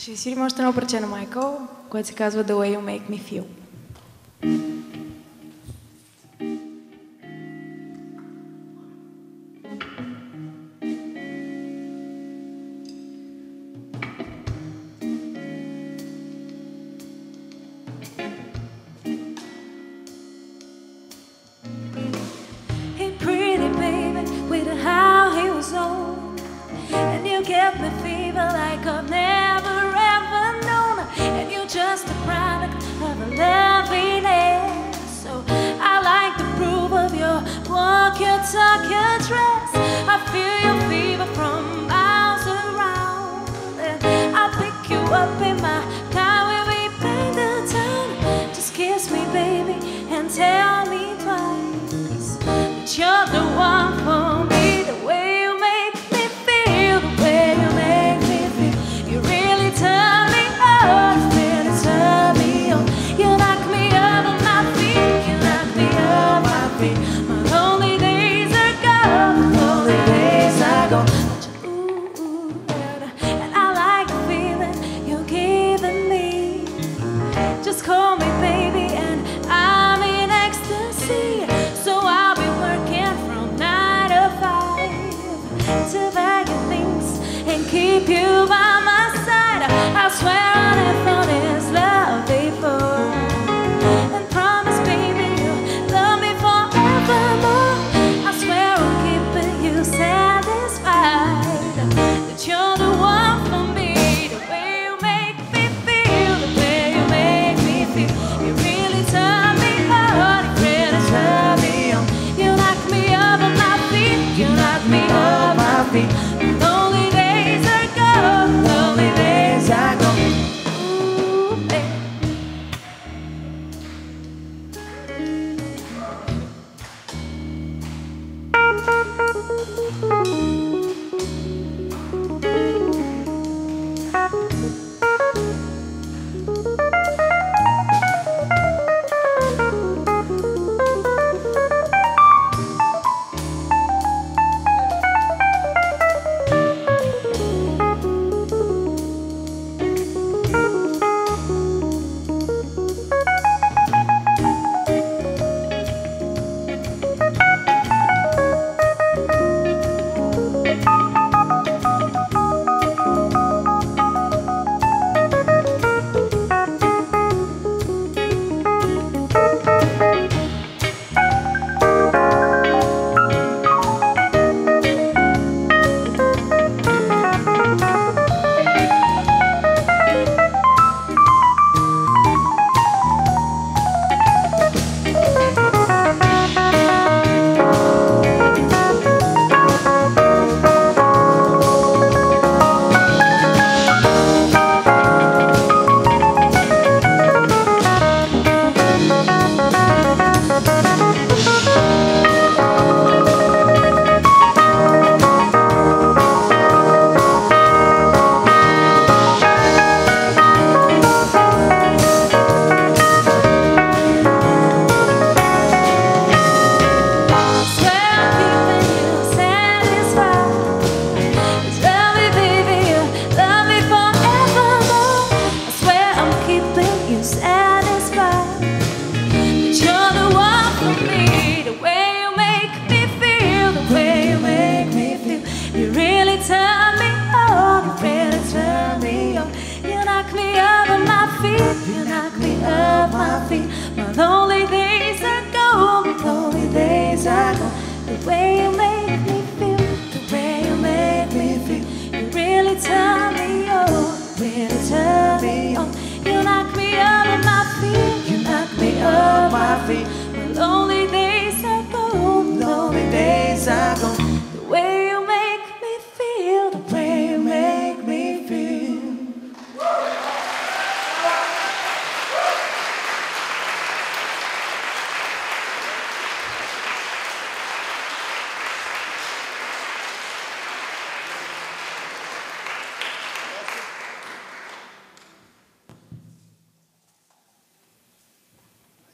Ще свирим още едно парче на Майкъл, което се казва The Way You Make Me Feel. Hey pretty baby, with a high heels on, and you get me fever like I've never ever known. And you're just a product of a loveliness. So I like the groove of your walk, your talk, your dress. I feel your fever from miles around, and I'll pick you up in my car when we paint the town. Just kiss me baby and tell me twice that you're the one for me. The way you make me feel, the way you make me feel, you really turn me on, really turn me on. You knock me off of my feet, you knock me off my feet. My lonely days are gone, my lonely days are gone. But and I like the feeling you're giving me. Just call me baby and I'm in ecstasy. So I'll be working from 9 to 5 to buy you things and keep you by my side. I swear I never felt this love before, and promise baby you'll love me forevermore. I swear I'm keeping you satisfied, that you're the one for me. The way you make me feel, the way you make me feel, you really turn me on, you really turn me on. You knock me off of my feet, you knock me off my feet. Lonely days are gone, lonely days are gone. Ooh, baby. You knock me off my feet. My lonely days are gone, my lonely days are gone. The way you make me feel, the way you make me feel, you really turn me on, really turn me on. You knock me off of my feet, you knock me off my feet. My lonely days are gone, lonely days are gone. The way you make me feel, the way you make me feel.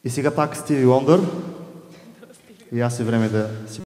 И сега пак Стиви Уондър. И аз е време да си